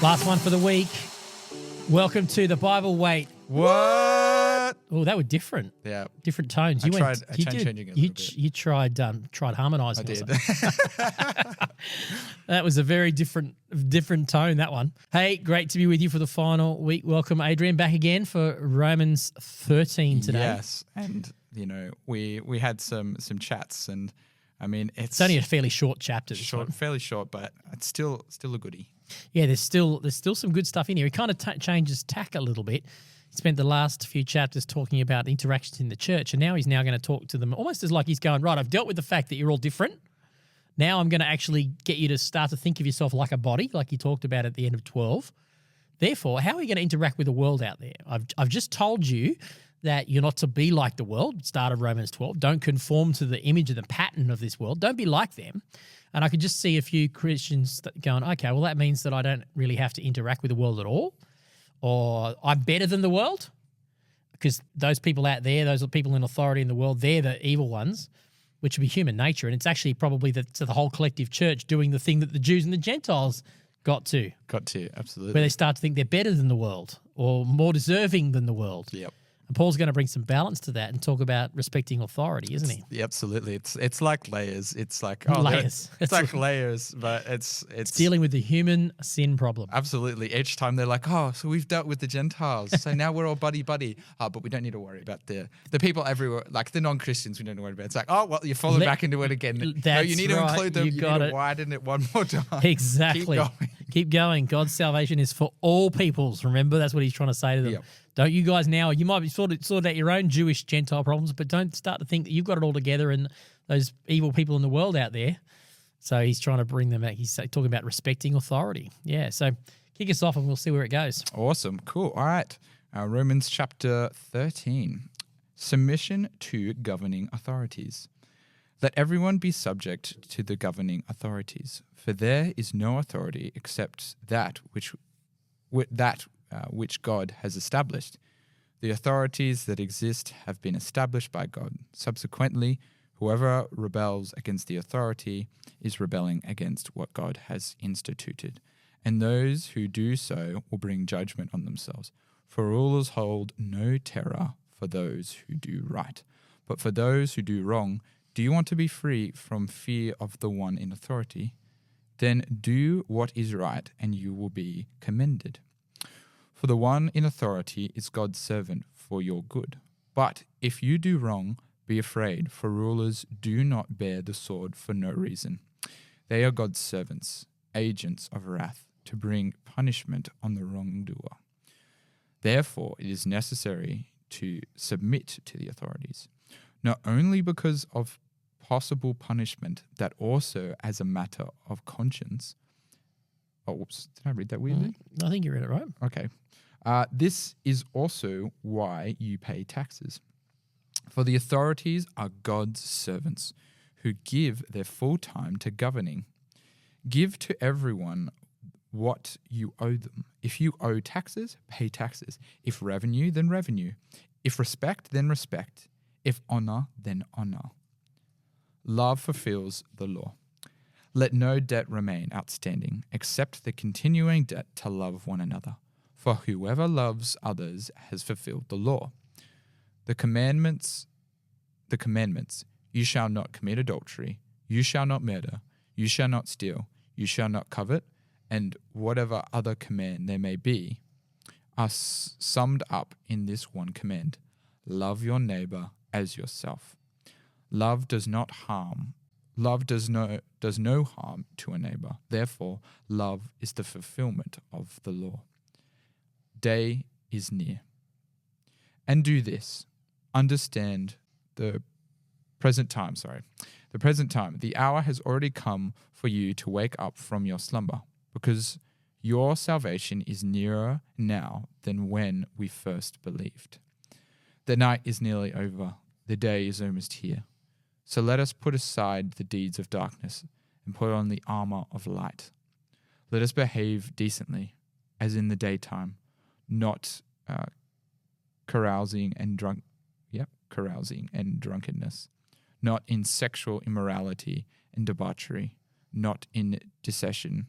Last one for the week. Welcome to the Bible Wait. What? Oh, that were different. Yeah. Different tones. I tried changing it a little bit. You tried harmonising. I did. That was a very different tone, that one. Hey, great to be with you for the final week. Welcome, Adrian, back again for Romans 13 today. Yes, and we had some chats, and I mean it's only a fairly short chapter. Fairly short, but it's still a goodie. Yeah, there's still some good stuff in here. He kind of changes tack a little bit. He spent the last few chapters talking about interactions in the church, and now he's going to talk to them almost as like he's going, right, I've dealt with the fact that you're all different. Now I'm going to actually get you to start to think of yourself like a body, like he talked about at the end of 12. Therefore, how are you going to interact with the world out there? I've just told you that you're not to be like the world, start of Romans 12. Don't conform to the image of the pattern of this world. Don't be like them. And I could just see a few Christians going, okay, well, that means that I don't really have to interact with the world at all, or I'm better than the world, because those people out there, those are people in authority in the world, they're the evil ones, which would be human nature. And it's actually probably the whole collective church doing the thing that the Jews and the Gentiles got to, absolutely. where they start to think they're better than the world or more deserving than the world. Yep. And Paul's going to bring some balance to that and talk about respecting authority, isn't he? Yeah, absolutely. It's like layers. It's like layers. It's like layers, but it's dealing with the human sin problem. Absolutely. Each time they're like, oh, so we've dealt with the Gentiles, so now we're all buddy. But we don't need to worry about the people everywhere, like the non-Christians. We don't need to worry about. It's like, oh well, you're falling back into it again. No, you need to include them. You need to widen it one more time. Exactly. Keep going. God's salvation is for all peoples. Remember, that's what he's trying to say to them. Yep. Don't you guys now, you might be sort out your own Jewish Gentile problems, but don't start to think that you've got it all together and those evil people in the world out there. So he's trying to bring them back. He's talking about respecting authority. Yeah, so kick us off and we'll see where it goes. Awesome. Cool. All right. Romans chapter 13. Submission to governing authorities. Let everyone be subject to the governing authorities, for there is no authority except that which God has established. The authorities that exist have been established by God. Subsequently, whoever rebels against the authority is rebelling against what God has instituted, and those who do so will bring judgment on themselves. For rulers hold no terror for those who do right, but for those who do wrong. Do you want to be free from fear of the one in authority? Then do what is right, and you will be commended. For the one in authority is God's servant for your good. But if you do wrong, be afraid, for rulers do not bear the sword for no reason. They are God's servants, agents of wrath, to bring punishment on the wrongdoer. Therefore, it is necessary to submit to the authorities, not only because of possible punishment, that also as a matter of conscience. Oh, whoops. Did I read that weirdly? I think you read it right. Okay. This is also why you pay taxes. For the authorities are God's servants who give their full time to governing. Give to everyone what you owe them. If you owe taxes, pay taxes. If revenue, then revenue. If respect, then respect. If honor, then honor. Love fulfills the law. Let no debt remain outstanding except the continuing debt to love one another. For whoever loves others has fulfilled the law. The commandments, you shall not commit adultery, you shall not murder, you shall not steal, you shall not covet, and whatever other command there may be, are summed up in this one command: love your neighbor as yourself. Love does no harm to a neighbor. Therefore, love is the fulfillment of the law. Day is near. And do this. Understand the present time. The hour has already come for you to wake up from your slumber, because your salvation is nearer now than when we first believed. The night is nearly over. The day is almost here. So let us put aside the deeds of darkness and put on the armor of light. Let us behave decently, as in the daytime, not carousing and drunkenness, not in sexual immorality and debauchery, not in dissension,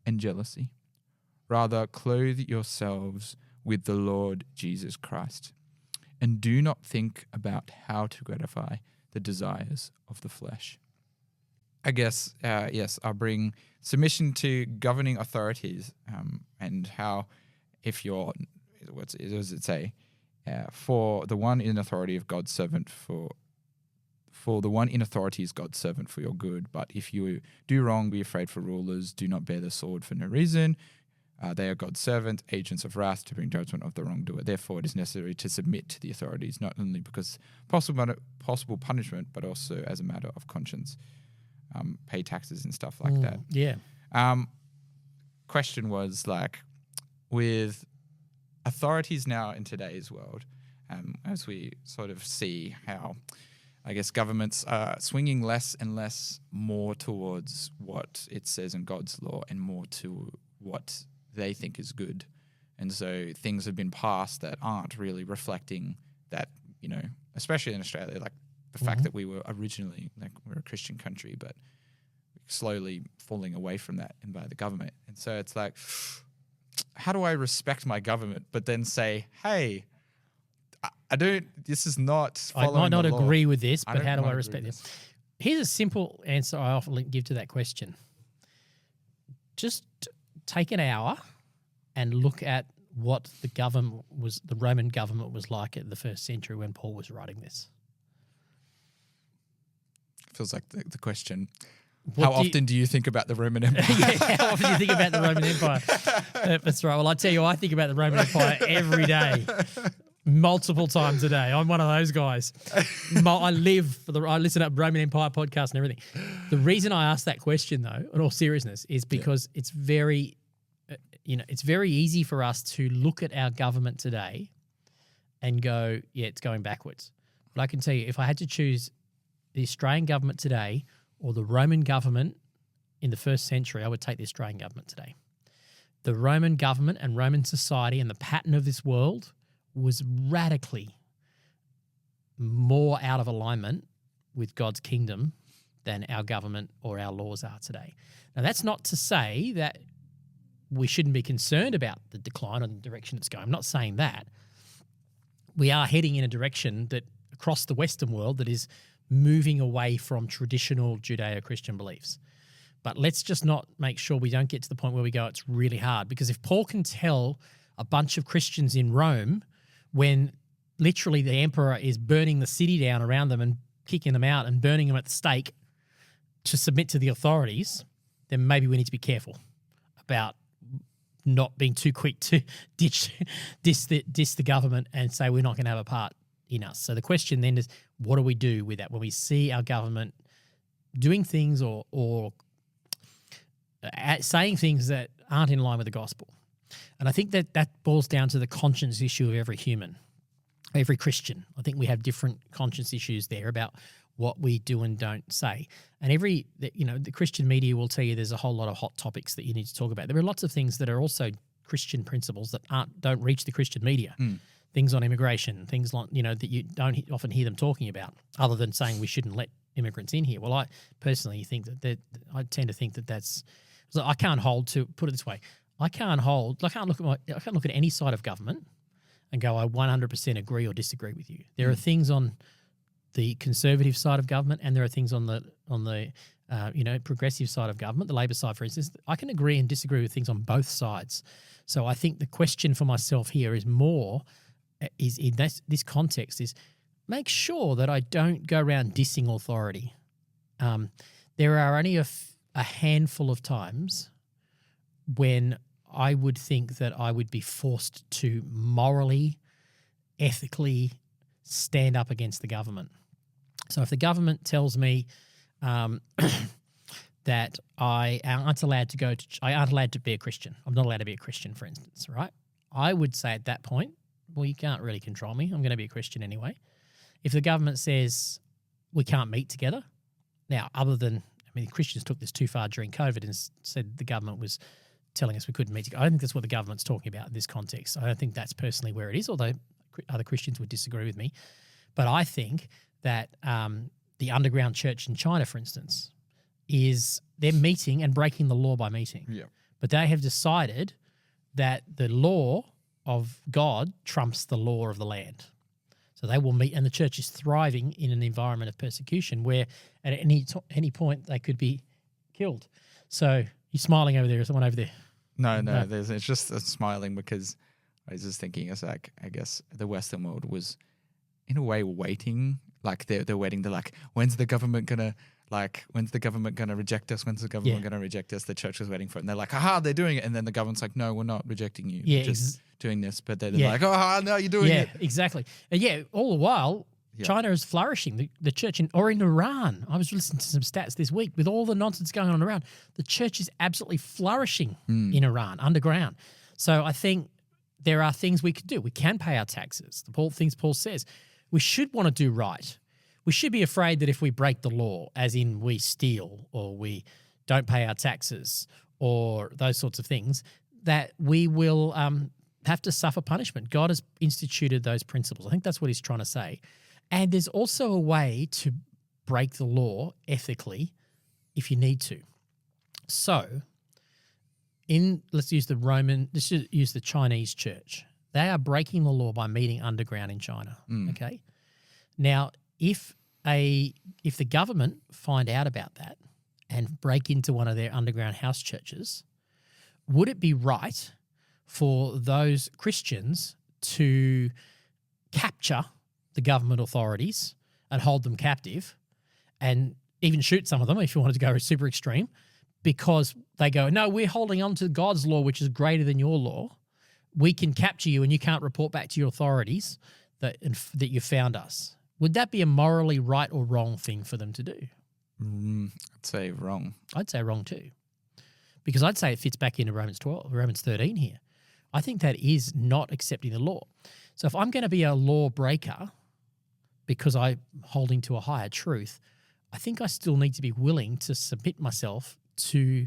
and jealousy. Rather, clothe yourselves with the Lord Jesus Christ, and do not think about how to gratify the desires of the flesh. I guess, yes, I'll bring submission to governing authorities, and how, if you're, what does it say? For the one in authority of God's servant for the one in authority is God's servant for your good. But if you do wrong, be afraid for rulers. Do not bear the sword for no reason. They are God's servant, agents of wrath to bring judgment of the wrongdoer. Therefore, it is necessary to submit to the authorities, not only because possible punishment, but also as a matter of conscience. Pay taxes and stuff like that. Yeah. Question was like, with authorities now in today's world, as we sort of see how, I guess, governments are swinging less and less more towards what it says in God's law and more to what they think is good. And so things have been passed that aren't really reflecting that, you know, especially in Australia, like the fact that we were originally, like, we're a Christian country, but slowly falling away from that and by the government. And so it's like, how do I respect my government, but then say, hey, I don't, this is not following I might not the law. agree with this, but how do I agree respect with this? Here's a simple answer I often give to that question. Just take an hour and look at what the Roman government was like in the first century when Paul was writing this. Feels like the question. How often do you think about the Roman Empire? Yeah, how often do you think about the Roman Empire? That's right. Well, I tell you, I think about the Roman Empire every day, multiple times a day. I'm one of those guys. I listen to Roman Empire podcast and everything. The reason I ask that question, though, in all seriousness, is because it's very, it's very easy for us to look at our government today and go, yeah, it's going backwards. But I can tell you, if I had to choose the Australian government today or the Roman government in the first century, I would take the Australian government today. The Roman government and Roman society and the pattern of this world was radically more out of alignment with God's kingdom than our government or our laws are today. Now, that's not to say that we shouldn't be concerned about the decline or the direction it's going. I'm not saying that. We are heading in a direction that across the Western world that is moving away from traditional Judeo-Christian beliefs. But let's just not make sure we don't get to the point where we go, it's really hard. Because if Paul can tell a bunch of Christians in Rome when literally the emperor is burning the city down around them and kicking them out and burning them at the stake to submit to the authorities, then maybe we need to be careful about not being too quick to diss the government and say we're not going to have a part in us. So the question then is, what do we do with that when we see our government doing things or saying things that aren't in line with the gospel? And I think that boils down to the conscience issue of every human, every Christian. I think we have different conscience issues there about what we do and don't say. And the Christian media will tell you there's a whole lot of hot topics that you need to talk about. There are lots of things that are also Christian principles that don't reach the Christian media. Things on immigration, things like, that you don't often hear them talking about, other than saying we shouldn't let immigrants in here. Well, I personally think I tend to think that's, so I can't hold to, put it this way, I can't look at any side of government and go, I 100% agree or disagree with you. There are things on the conservative side of government, and there are things on the progressive side of government, the Labor side, for instance. I can agree and disagree with things on both sides. So I think the question for myself here is in this context is make sure that I don't go around dissing authority. There are only a handful of times when I would think that I would be forced to morally, ethically stand up against the government. So if the government tells me that I aren't allowed to be a Christian, I'm not allowed to be a Christian, for instance, right? I would say at that point, well, you can't really control me. I'm going to be a Christian anyway. If the government says we can't meet together, now, Christians took this too far during COVID and said the government was telling us we couldn't meet together. I don't think that's what the government's talking about in this context. I don't think that's personally where it is, although other Christians would disagree with me. But I think that the underground church in China, for instance, they're meeting and breaking the law by meeting. Yeah. But they have decided that the law of God trumps the law of the land. So they will meet, and the church is thriving in an environment of persecution where at any point they could be killed. So you're smiling over there. Is someone over there? No. It's just smiling because I was just thinking, it's like, I guess the Western world was in a way waiting, like they're waiting. They're like, when's the government gonna reject us? When's the government gonna reject us? The church was waiting for it, and they're like, aha, they're doing it. And then the government's like, no, we're not rejecting you. Yeah, we're just doing this. But they're like, oh no, you're doing it. Yeah, exactly. And all the while, China is flourishing. The church in Iran, I was listening to some stats this week with all the nonsense going on around. The church is absolutely flourishing in Iran, underground. So I think there are things we could do. We can pay our taxes. The things Paul says. We should want to do right. We should be afraid that if we break the law, as in we steal or we don't pay our taxes or those sorts of things, that we will have to suffer punishment. God has instituted those principles. I think that's what he's trying to say. And there's also a way to break the law ethically if you need to. So, let's use the Chinese church. They are breaking the law by meeting underground in China. Okay. Now, if the government find out about that and break into one of their underground house churches, would it be right for those Christians to capture the government authorities and hold them captive and even shoot some of them if you wanted to go super extreme, because they go, no, we're holding on to God's law, which is greater than your law. We can capture you and you can't report back to your authorities that you found us. Would that be a morally right or wrong thing for them to do? I'd say wrong. I'd say wrong too, because I'd say it fits back into Romans 13 here. I think that is not accepting the law. So if I'm going to be a lawbreaker because I'm holding to a higher truth, I think I still need to be willing to submit myself to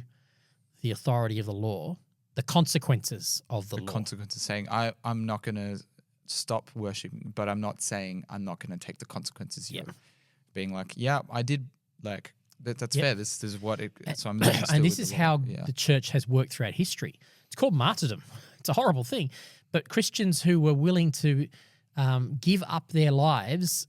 the authority of the law, the consequences of the law. The consequences, saying I'm not going to stop worshiping, but I'm not saying I'm not going to take the consequences. Being like, I did, like, that's fair. This is what it. So I'm. And this is how the church has worked throughout history. It's called martyrdom. It's a horrible thing, but Christians who were willing to give up their lives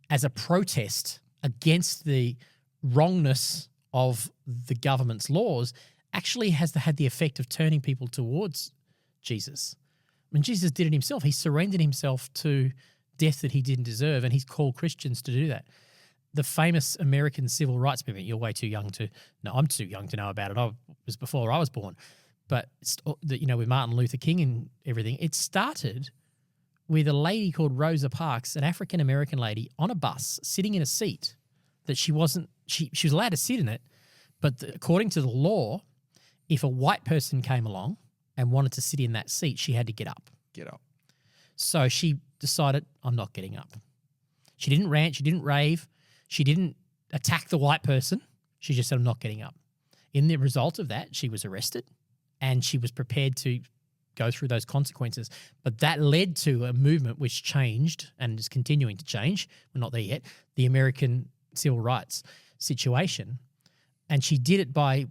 as a protest against the wrongness of the government's laws actually has had the effect of turning people towards Jesus. I mean, Jesus did it himself. He surrendered himself to death that he didn't deserve, and he's called Christians to do that. The famous American civil rights movement, you're way too young to know. I'm too young to know about it. It was before I was born. But, with Martin Luther King and everything, it started with a lady called Rosa Parks, an African-American lady, on a bus, sitting in a seat that she was allowed to sit in it, but according to the law, if a white person came along and wanted to sit in that seat, she had to get up. So she decided, I'm not getting up. She didn't rant, she didn't rave, she didn't attack the white person. She just said, I'm not getting up. In the result of that, she was arrested and she was prepared to go through those consequences. But that led to a movement which changed and is continuing to change. We're not there yet. The American civil rights situation. And she did it by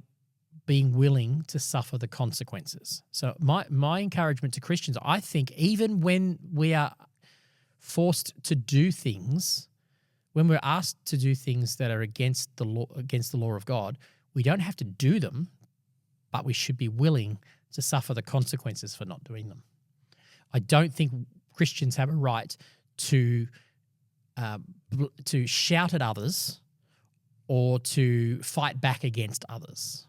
being willing to suffer the consequences. So my encouragement to Christians, I think even when we are forced to do things, when we're asked to do things that are against the law of God, we don't have to do them, but we should be willing to suffer the consequences for not doing them. I don't think Christians have a right to shout at others or to fight back against others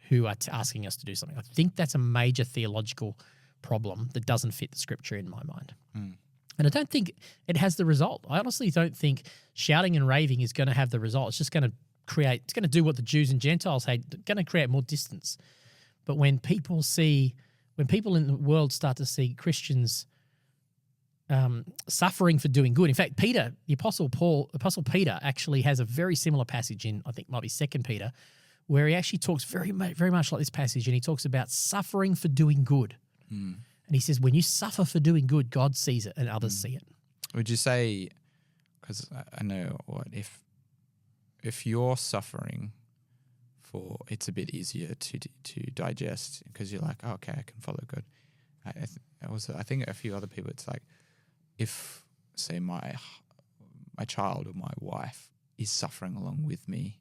who are asking us to do something. I think that's a major theological problem that doesn't fit the scripture in my mind. And I don't think it has the result. I honestly don't think shouting and raving is going to have the result. It's just going to do what the Jews and Gentiles hate, it's going to create more distance. But when people in the world start to see Christians suffering for doing good. In fact, Peter, the Apostle Peter actually has a very similar passage in, I think it might be 2 Peter, where he actually talks very much like this passage, and he talks about suffering for doing good. And he says, when you suffer for doing good, God sees it and others see it. Would you say, because I know if you're suffering it's a bit easier to digest because you're like, oh, okay, I can follow God. I think a few other people, it's like if, say, my child or my wife is suffering along with me,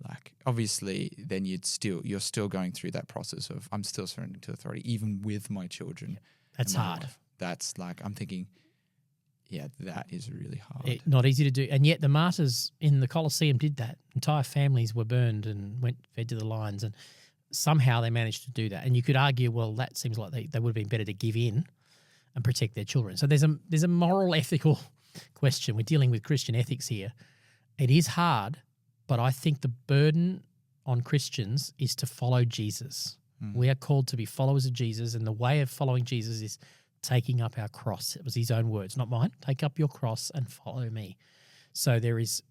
like obviously then you're still going through that process of I'm still surrendering to authority even with my children. That's hard. Wife. That's like I'm thinking, yeah, that is really hard. Not easy to do. And yet the martyrs in the Colosseum did that. Entire families were burned and fed to the lions, and somehow they managed to do that. And you could argue, well, that seems like they would have been better to give in and protect their children. So there's a moral, ethical question. We're dealing with Christian ethics here. It is hard, but I think the burden on Christians is to follow Jesus. We are called to be followers of Jesus, and the way of following Jesus is taking up our cross. It was his own words, not mine. Take up your cross and follow me. So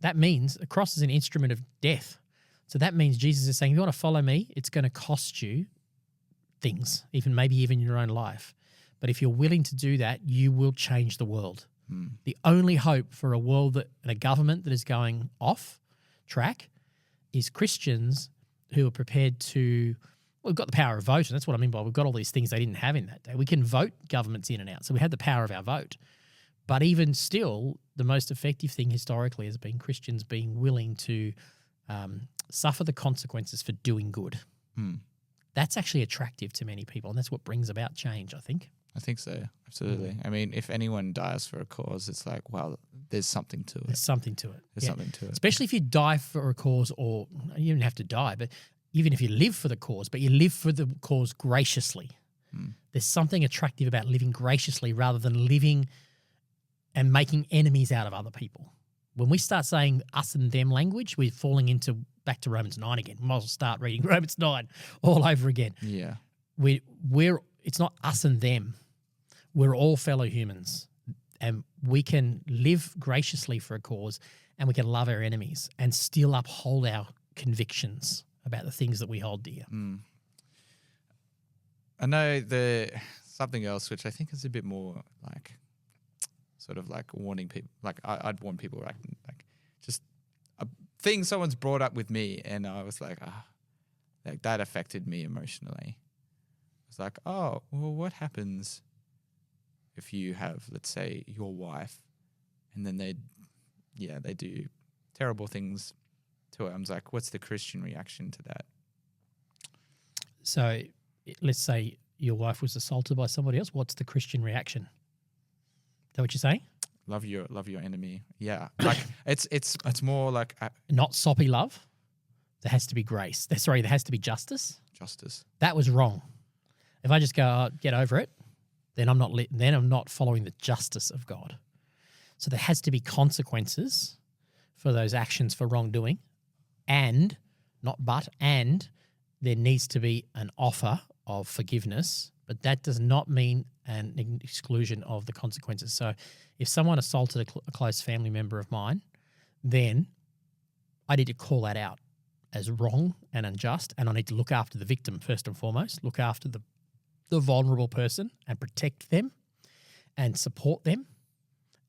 that means a cross is an instrument of death. So that means Jesus is saying, if you want to follow me, it's going to cost you things, maybe even your own life. But if you're willing to do that, you will change the world. The only hope for a world and a government that is going off track is Christians who are prepared to. We've got the power of vote, and that's what I mean by we've got all these things they didn't have in that day. We can vote governments in and out, so we had the power of our vote. But even still, the most effective thing historically has been Christians being willing to suffer the consequences for doing good. That's actually attractive to many people, and that's what brings about change, I think. I think so, absolutely. I mean, if anyone dies for a cause, it's like, well, there's something to it. There's something to it. There's something to it. Especially if you die for a cause, or you don't have to die, but even if you live for the cause, but you live for the cause graciously. There's something attractive about living graciously rather than living and making enemies out of other people. When we start saying us and them language, we're falling back to Romans 9 again. We might as well start reading Romans 9 all over again. Yeah. It's not us and them. We're all fellow humans, and we can live graciously for a cause, and we can love our enemies and still uphold our convictions about the things that we hold dear. I know something else which I think is a bit more like sort of like warning people. Like I'd warn people like just a thing someone's brought up with me, and I was like, like that affected me emotionally. It's like, oh, well, what happens if you have, let's say, your wife, and then they do terrible things to her? I was like, what's the Christian reaction to that? So let's say your wife was assaulted by somebody else. What's the Christian reaction? Is that what you're saying? Love your enemy. Yeah, like it's more like not soppy love. There has to be grace. There has to be justice. Justice. That was wrong. If I just go, get over it, then I'm not following the justice of God. So there has to be consequences for those actions for wrongdoing, and there needs to be an offer of forgiveness, but that does not mean an exclusion of the consequences. So if someone assaulted a close family member of mine, then I need to call that out as wrong and unjust, and I need to look after the victim first and foremost, look after the vulnerable person and protect them and support them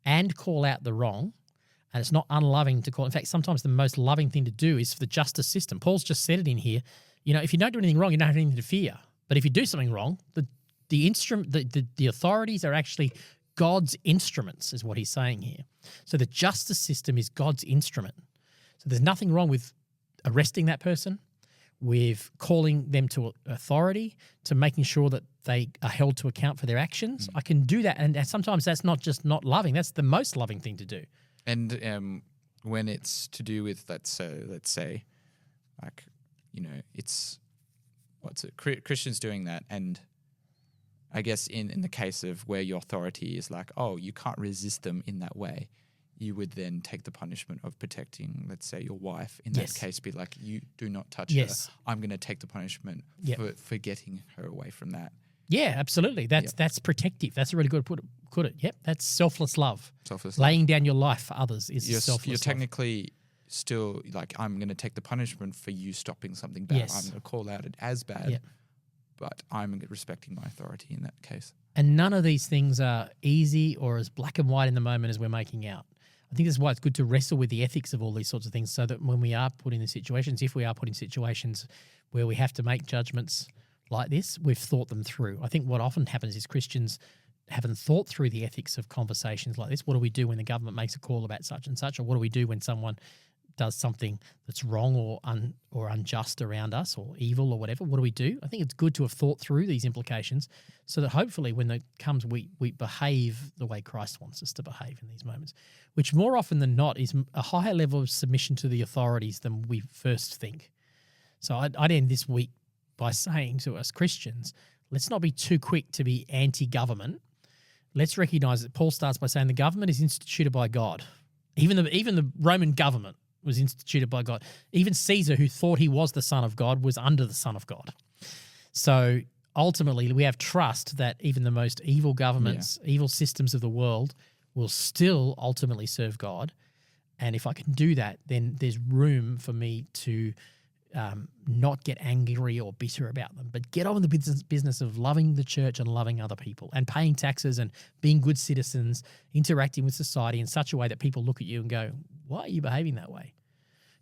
and call out the wrong. And it's not unloving to call. In fact, sometimes the most loving thing to do is for the justice system. Paul's just said it in here. If you don't do anything wrong, you don't have anything to fear. But if you do something wrong, the authorities are actually God's instruments, is what he's saying here. So the justice system is God's instrument. So there's nothing wrong with arresting that person, with calling them to authority, to making sure that they are held to account for their actions. I can do that, and sometimes that's not just not loving. That's the most loving thing to do. And when it's to do with, let's say, like, it's Christians doing that, and I guess in the case of where your authority is like, oh, you can't resist them in that way, you would then take the punishment of protecting, let's say, your wife. In that case, be like, you do not touch her. I'm going to take the punishment for getting her away from that. Yeah, absolutely. That's protective. That's a really good put it. Yep, that's selfless love. Laying down your life for others is selfless love. You're technically still like, I'm going to take the punishment for you stopping something bad. I'm going to call out it as bad, but I'm respecting my authority in that case. And none of these things are easy or as black and white in the moment as we're making out. I think that's why it's good to wrestle with the ethics of all these sorts of things, so that when we are put in the situations, if we are put in situations where we have to make judgments like this, we've thought them through. I think what often happens is Christians haven't thought through the ethics of conversations like this. What do we do when the government makes a call about such and such? Or what do we do when someone does something that's wrong or unjust around us, or evil or whatever? What do we do? I think it's good to have thought through these implications, so that hopefully when it comes, we behave the way Christ wants us to behave in these moments, which more often than not is a higher level of submission to the authorities than we first think. So I'd end this week by saying to us Christians, let's not be too quick to be anti-government. Let's recognize that Paul starts by saying the government is instituted by God. Even the Roman government was instituted by God. Even Caesar, who thought he was the Son of God, was under the Son of God. So ultimately, we have trust that even the most evil governments, evil systems of the world will still ultimately serve God. And if I can do that, then there's room for me to not get angry or bitter about them, but get on with the business of loving the church and loving other people and paying taxes and being good citizens, interacting with society in such a way that people look at you and go, why are you behaving that way?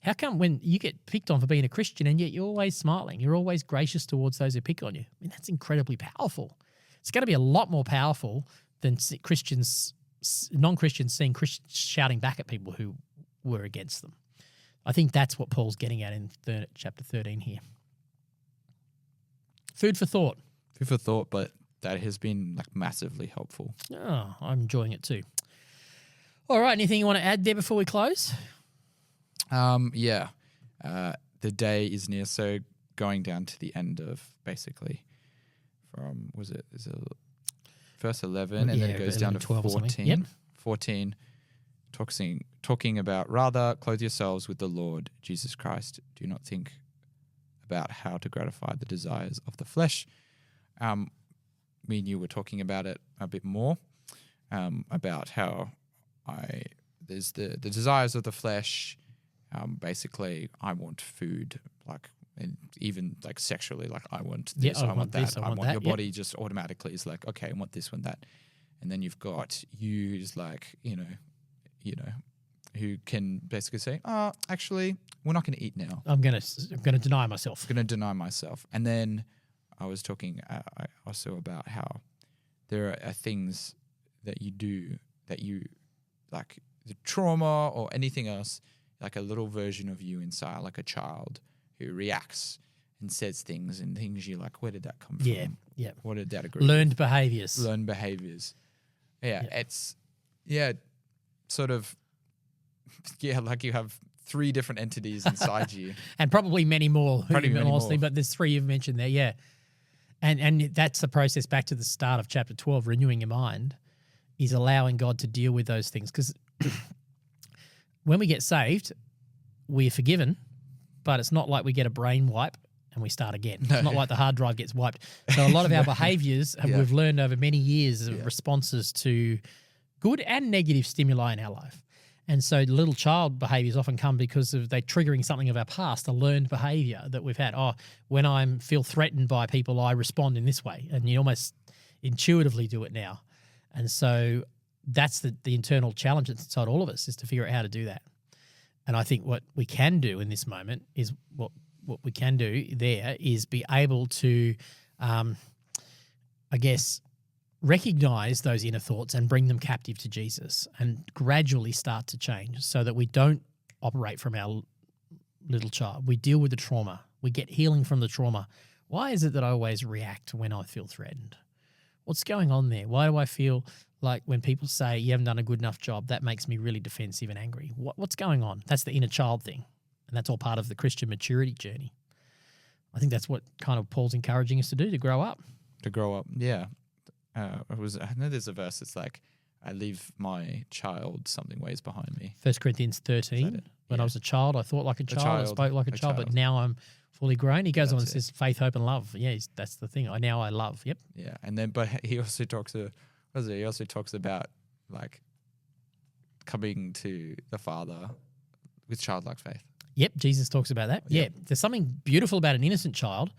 How come when you get picked on for being a Christian and yet you're always smiling, you're always gracious towards those who pick on you? I mean, that's incredibly powerful. It's going to be a lot more powerful than non-Christians seeing Christians shouting back at people who were against them. I think that's what Paul's getting at in chapter 13 here. Food for thought. Food for thought, but that has been massively helpful. Oh, I'm enjoying it too. All right, anything you want to add there before we close? The day is near, so going down to the end of basically from, is it verse 11 and then it goes down to 14. Yep. 14, talking about, rather clothe yourselves with the Lord Jesus Christ. Do not think about how to gratify the desires of the flesh. Me and you were talking about it a bit more, about how there's the desires of the flesh. Basically, I want food, and even sexually, I want this, I want that. I want your body just automatically is okay, I want this, want that. And then you've got who's who can basically say, actually, we're not going to eat now. I'm going to deny myself. I'm going to deny myself. And then I was talking also about how there are things that you do that you, the trauma or anything else, a little version of you inside, like a child who reacts and says things and things you're where did that come from? Yeah. What did that agree Learned with? behaviors. Yeah, it's, sort of, you have 3 different entities inside you. And probably many more. More. But there's 3 you've mentioned there, yeah. And that's the process back to the start of chapter 12, renewing your mind, is allowing God to deal with those things. Because when we get saved, we're forgiven, but it's not like we get a brain wipe and we start again. No. It's not like the hard drive gets wiped. So a lot of our behaviours we've learned over many years of responses to good and negative stimuli in our life. And so little child behaviours often come because of they triggering something of our past, a learned behaviour that we've had. When I feel threatened by people, I respond in this way. And you almost intuitively do it now. And so that's the internal challenge that's inside all of us, is to figure out how to do that. And I think what we can do in this moment is what we can do there is be able to, recognize those inner thoughts and bring them captive to Jesus and gradually start to change so that we don't operate from our little child. We deal with the trauma. We get healing from the trauma. Why is it that I always react when I feel threatened? What's going on there? Why do I feel like when people say you haven't done a good enough job, that makes me really defensive and angry? What's going on? That's the inner child thing. And that's all part of the Christian maturity journey. I think that's what kind of Paul's encouraging us to do, to grow up. Yeah. I know there's a verse that's I leave my child something ways behind me. 1 Corinthians 13. When I was a child, I thought like a child, I spoke like a child, but now I'm fully grown. He goes on and says faith, hope, and love. Yeah, that's the thing. Now I love. Yep. Yeah, and then but he also talks about coming to the Father with childlike faith. Yep, Jesus talks about that. Yep. Yeah, there's something beautiful about an innocent child,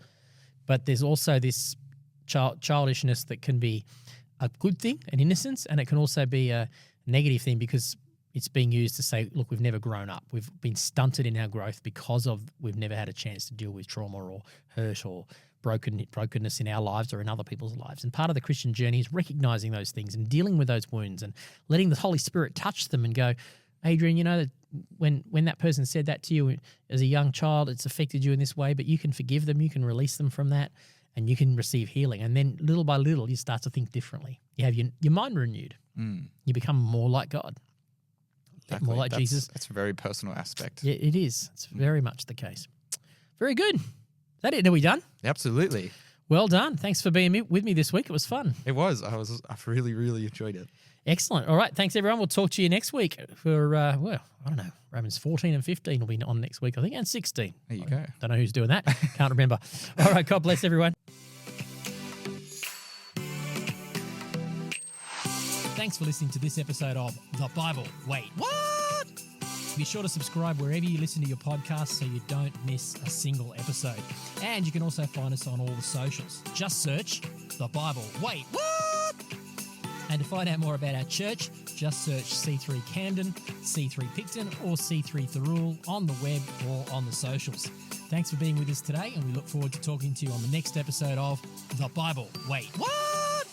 but there's also this childishness that can be a good thing, an innocence, and it can also be a negative thing because it's being used to say, look, we've never grown up. We've been stunted in our growth because of we've never had a chance to deal with trauma or hurt or brokenness in our lives or in other people's lives. And part of the Christian journey is recognizing those things and dealing with those wounds and letting the Holy Spirit touch them and go, Adrian, you know, that when that person said that to you as a young child, it's affected you in this way, but you can forgive them, you can release them from that, and you can receive healing. And then little by little, you start to think differently. You have your mind renewed. You become more like God, Exactly. more like Jesus. That's a very personal aspect. Yeah, it is. It's very much the case. Very good. Is that it? Are we done? Absolutely. Well done. Thanks for being with me this week. It was fun. It was. I really, really enjoyed it. Excellent. All right. Thanks, everyone. We'll talk to you next week for, I don't know, Romans 14 and 15 will be on next week, I think, and 16. There you go. Don't know who's doing that. Can't remember. All right. God bless everyone. Thanks for listening to this episode of The Bible. Wait, what? Be sure to subscribe wherever you listen to your podcast so you don't miss a single episode. And you can also find us on all the socials. Just search The Bible. Wait, what? And to find out more about our church, just search C3 Camden, C3 Picton, or C3 Thirroul on the web or on the socials. Thanks for being with us today, and we look forward to talking to you on the next episode of The Bible. Wait, what?